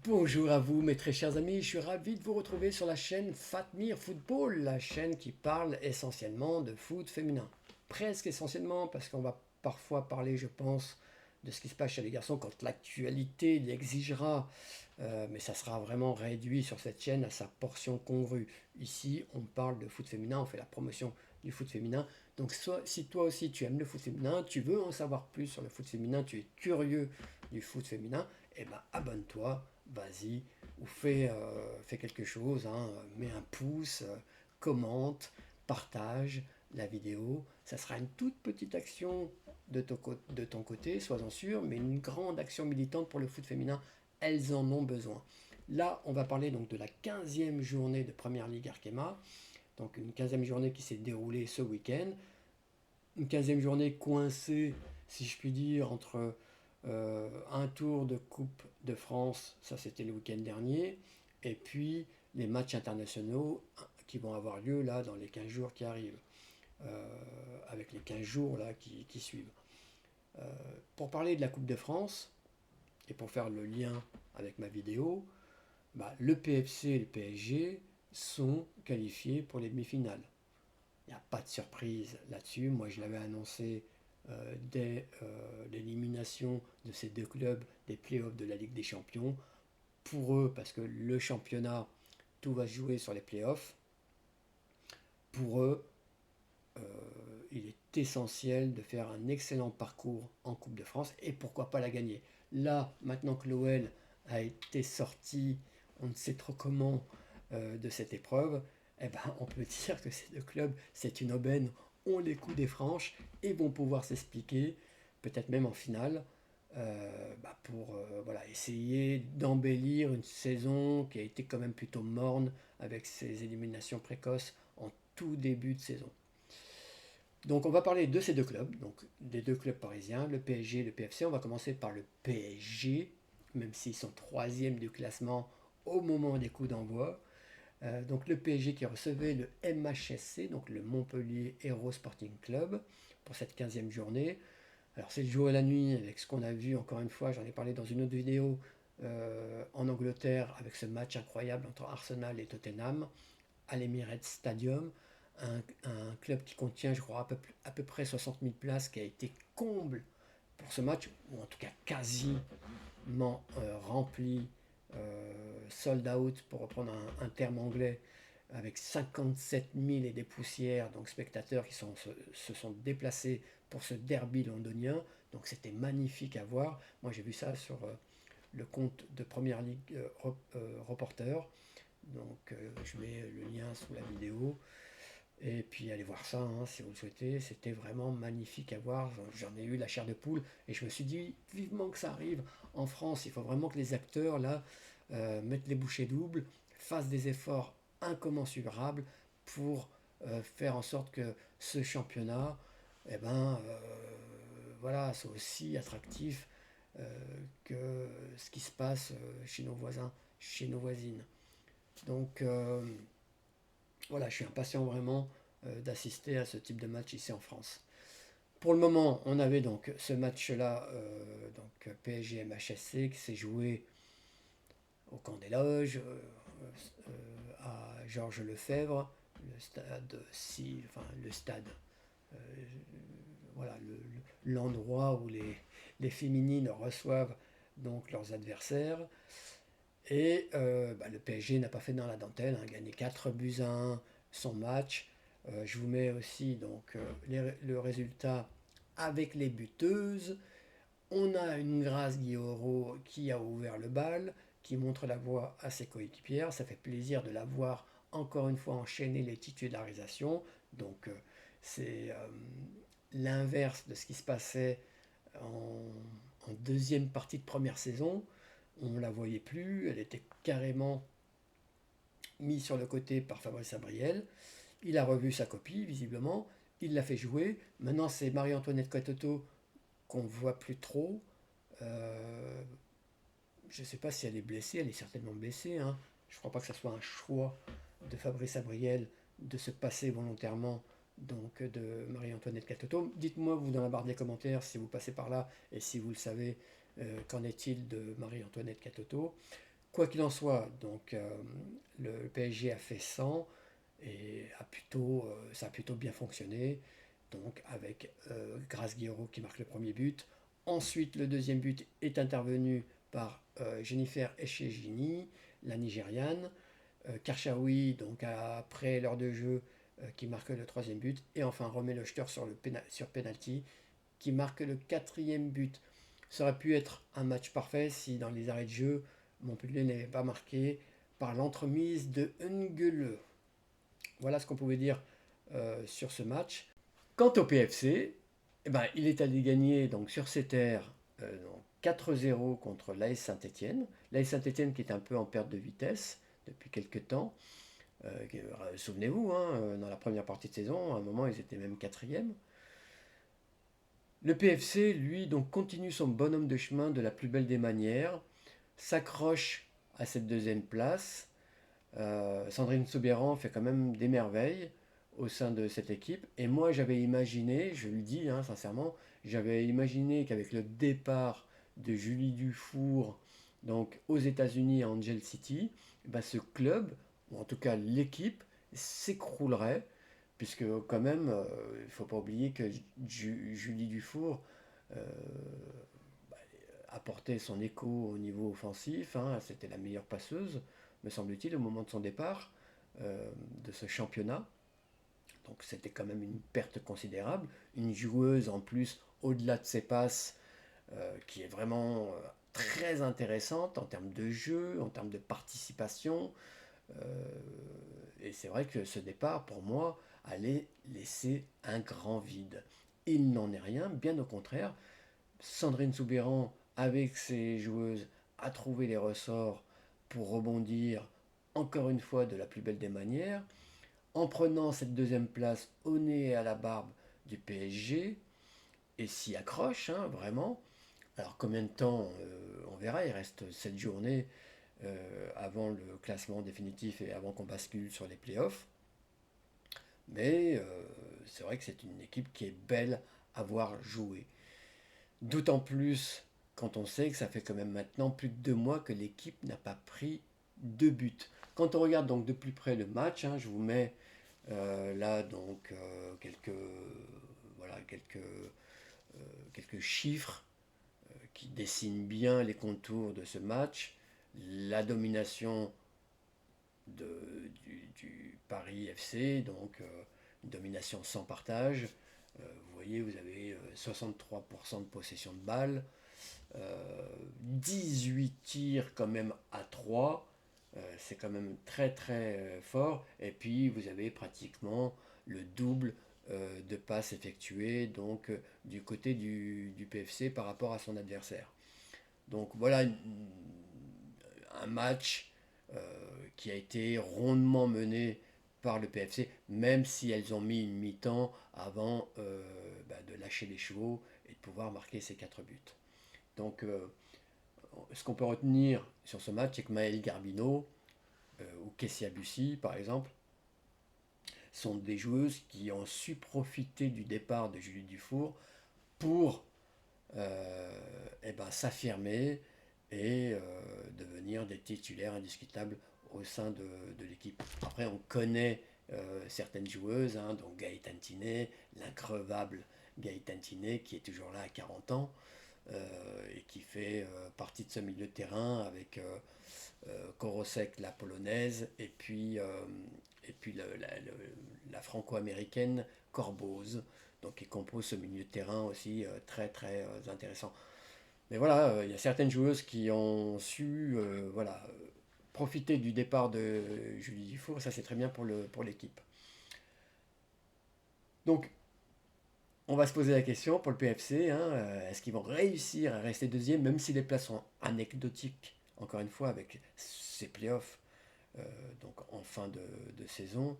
Bonjour à vous mes très chers amis, je suis ravi de vous retrouver sur la chaîne Fatmir Football, la chaîne qui parle essentiellement de foot féminin. Presque essentiellement parce qu'on va parfois parler, je pense, de ce qui se passe chez les garçons quand l'actualité l'exigera, mais ça sera vraiment réduit sur cette chaîne à sa portion congrue. Ici, on parle de foot féminin, on fait la promotion du foot féminin. Donc si toi aussi tu aimes le foot féminin, tu veux en savoir plus sur le foot féminin, tu es curieux du foot féminin, eh ben abonne-toi, vas-y, ou fais quelque chose, hein, mets un pouce, commente, partage la vidéo. Ça sera une toute petite action de ton côté, sois-en sûr, mais une grande action militante pour le foot féminin, elles en ont besoin. Là, on va parler donc de la 15e journée de Première Ligue Arkema, donc une 15e journée qui s'est déroulée ce week-end, une 15e journée coincée, si je puis dire, entre un tour de Coupe de France, ça c'était le week-end dernier, et puis les matchs internationaux qui vont avoir lieu là dans les 15 jours qui arrivent, avec les 15 jours là qui suivent. Pour parler de la Coupe de France, et pour faire le lien avec ma vidéo, bah, le PFC et le PSG sont qualifiés pour les demi-finales. Il n'y a pas de surprise là-dessus. Moi, je l'avais annoncé dès l'élimination de ces deux clubs des playoffs de la Ligue des Champions. Pour eux, parce que le championnat, tout va se jouer sur les playoffs. Pour eux, euh, il est essentiel de faire un excellent parcours en Coupe de France et pourquoi pas la gagner. Là, maintenant que l'OL a été sorti, on ne sait trop comment, de cette épreuve, eh ben, on peut dire que ces deux clubs, c'est une aubaine, ont les coups des franches et vont pouvoir s'expliquer, peut-être même en finale, pour voilà, essayer d'embellir une saison qui a été quand même plutôt morne avec ses éliminations précoces en tout début de saison. Donc on va parler de ces deux clubs, donc des deux clubs parisiens, le PSG et le PFC. On va commencer par le PSG, même s'ils sont troisième du classement au moment des coups d'envoi. Donc le PSG qui recevait le MHSC, donc le Montpellier Hero Sporting Club, pour cette 15e journée. Alors c'est le jour et la nuit avec ce qu'on a vu, encore une fois, j'en ai parlé dans une autre vidéo, en Angleterre, avec ce match incroyable entre Arsenal et Tottenham, à l'Emirates Stadium, un club qui contient, je crois, à peu près 60 000 places, qui a été comble pour ce match, ou en tout cas quasiment rempli, sold out, pour reprendre un terme anglais, avec 57 000 et des poussières, donc spectateurs qui se sont déplacés pour ce derby londonien. Donc c'était magnifique à voir. Moi j'ai vu ça sur le compte de Première Ligue Reporter. Donc je mets le lien sous la vidéo. Et puis allez voir ça, hein, si vous le souhaitez. C'était vraiment magnifique à voir. J'en ai eu la chair de poule. Et je me suis dit, vivement que ça arrive en France. Il faut vraiment que les acteurs, là, mettent les bouchées doubles, fassent des efforts incommensurables pour faire en sorte que ce championnat, eh ben, voilà, soit aussi attractif que ce qui se passe chez nos voisins, chez nos voisines. Donc voilà, je suis impatient vraiment d'assister à ce type de match ici en France. Pour le moment, on avait donc ce match-là, donc PSG MHSC, qui s'est joué au Camp des Loges, à Georges Lefebvre, le stade, enfin le stade, euh, voilà, l'endroit où les féminines reçoivent donc leurs adversaires. Et le PSG n'a pas fait dans la dentelle, hein, gagné 4 buts à 1 son match. Je vous mets aussi donc le résultat avec les buteuses. On a une Grace Guillaureau qui a ouvert le bal, qui montre la voie à ses coéquipières. Ça fait plaisir de la voir encore une fois enchaîner les titularisations. Donc c'est l'inverse de ce qui se passait en deuxième partie de première saison. On ne la voyait plus, elle était carrément mise sur le côté par Fabrice Abriel. Il a revu sa copie, visiblement, il l'a fait jouer. Maintenant, c'est Marie-Antoinette Catoto qu'on ne voit plus trop. Euh, je ne sais pas si elle est blessée, elle est certainement blessée, hein. Je ne crois pas que ce soit un choix de Fabrice Abriel de se passer volontairement donc de Marie-Antoinette Catoto. Dites-moi, vous, dans la barre des commentaires, si vous passez par là et si vous le savez, qu'en est-il de Marie-Antoinette Catoto. Quoi qu'il en soit, donc le PSG a fait 100 et ça a plutôt bien fonctionné. Donc avec Grace-Guiraud qui marque le premier but. Ensuite, le deuxième but est intervenu par Jennifer Echegini, la Nigériane. Karchaoui, donc après l'heure de jeu, qui marque le troisième but. Et enfin, Romain Lechter sur penalty, qui marque le quatrième but. Ça aurait pu être un match parfait si dans les arrêts de jeu, Montpellier n'avait pas marqué par l'entremise de Ngele. Voilà ce qu'on pouvait dire sur ce match. Quant au PFC, eh ben, il est allé gagner donc, sur ses terres 4-0 contre l'AS Saint-Etienne. L'AS Saint-Etienne qui est un peu en perte de vitesse depuis quelques temps. Souvenez-vous, hein, dans la première partie de saison, à un moment ils étaient même quatrième. Le PFC, lui, donc continue son bonhomme de chemin de la plus belle des manières, s'accroche à cette deuxième place. Sandrine Soubeyran fait quand même des merveilles au sein de cette équipe. Et moi, j'avais imaginé, je le dis sincèrement, j'avais imaginé qu'avec le départ de Julie Dufour donc aux États-Unis à Angel City, bah, ce club, ou en tout cas l'équipe, s'écroulerait, puisque quand même, il ne faut pas oublier que Julie Dufour euh, apportait son écho au niveau offensif, hein, c'était la meilleure passeuse, me semble-t-il, au moment de son départ de ce championnat. Donc c'était quand même une perte considérable. Une joueuse en plus, au-delà de ses passes, qui est vraiment très intéressante en termes de jeu, en termes de participation. Euh, et c'est vrai que ce départ, pour moi, allait laisser un grand vide. Il n'en est rien, bien au contraire. Sandrine Soubeyran, avec ses joueuses, a trouvé les ressorts pour rebondir encore une fois de la plus belle des manières, en prenant cette deuxième place au nez et à la barbe du PSG, et s'y accroche, vraiment. Alors combien de temps on verra, il reste 7 journées avant le classement définitif et avant qu'on bascule sur les playoffs. Mais c'est vrai que c'est une équipe qui est belle à voir jouer. D'autant plus quand on sait que ça fait quand même maintenant plus de 2 mois que l'équipe n'a pas pris de but. Quand on regarde donc de plus près le match, je vous mets là donc quelques chiffres qui dessinent bien les contours de ce match. La domination du Paris FC, donc une domination sans partage. Vous voyez, vous avez 63% de possession de balles, 18 tirs quand même à 3, c'est quand même très très fort. Et puis vous avez pratiquement le double de passes effectuées donc du côté du PFC par rapport à son adversaire. Donc voilà un match qui a été rondement mené par le PFC, même si elles ont mis une mi-temps avant de lâcher les chevaux et de pouvoir marquer ces 4 buts. Donc ce qu'on peut retenir sur ce match, c'est que Maëlle Garbino ou Kessia Bussi, par exemple, sont des joueuses qui ont su profiter du départ de Julie Dufour pour s'affirmer et devenir des titulaires indiscutables au sein de l'équipe. Après, on connaît certaines joueuses, donc Gaëtan Tinet, l'increvable Gaëtan Tinet, qui est toujours là à 40 ans, et qui fait partie de ce milieu de terrain avec Korosek, la polonaise, et puis la franco-américaine Corboz, donc qui compose ce milieu de terrain aussi très très intéressant. Mais voilà, il y a certaines joueuses qui ont su profiter du départ de Julie Dufour, ça c'est très bien pour l'équipe. Donc on va se poser la question pour le PFC, est-ce qu'ils vont réussir à rester deuxième, même si les places sont anecdotiques, encore une fois, avec ces playoffs donc en fin de saison,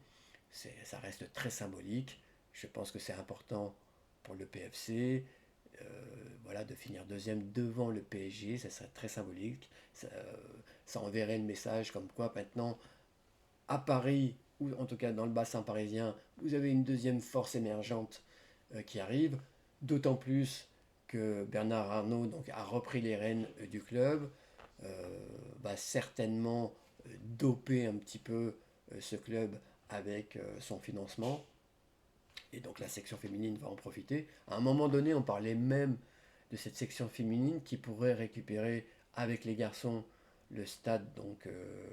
ça reste très symbolique. Je pense que c'est important pour le PFC de finir deuxième devant le PSG, ça serait très symbolique. Ça enverrait le message comme quoi maintenant, à Paris, ou en tout cas dans le bassin parisien, vous avez une deuxième force émergente qui arrive, d'autant plus que Bernard Arnault donc, a repris les rênes du club. va certainement doper un petit peu ce club avec son financement. Et donc la section féminine va en profiter. À un moment donné, on parlait même de cette section féminine qui pourrait récupérer avec les garçons le stade donc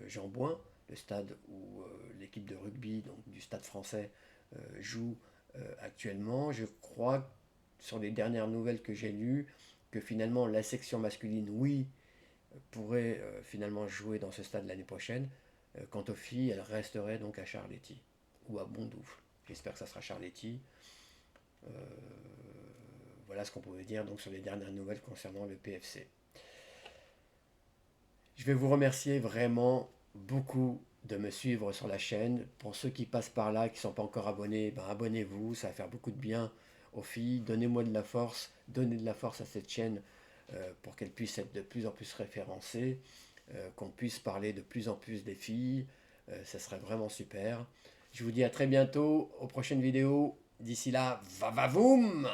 Jean Bouin, le stade où l'équipe de rugby donc, du stade français joue actuellement. Je crois, sur les dernières nouvelles que j'ai lues, que finalement la section masculine, oui, pourrait finalement jouer dans ce stade l'année prochaine. Quant aux filles, elles resteraient donc à Charletti ou à Bondoufle. J'espère que ça sera Charletti. Euh, voilà ce qu'on pouvait dire donc sur les dernières nouvelles concernant le PFC. Je vais vous remercier vraiment beaucoup de me suivre sur la chaîne. Pour ceux qui passent par là, qui ne sont pas encore abonnés, ben abonnez-vous, ça va faire beaucoup de bien aux filles. Donnez-moi de la force, donnez de la force à cette chaîne pour qu'elle puisse être de plus en plus référencée, qu'on puisse parler de plus en plus des filles. Ça serait vraiment super. Je vous dis à très bientôt, aux prochaines vidéos. D'ici là, va va voum!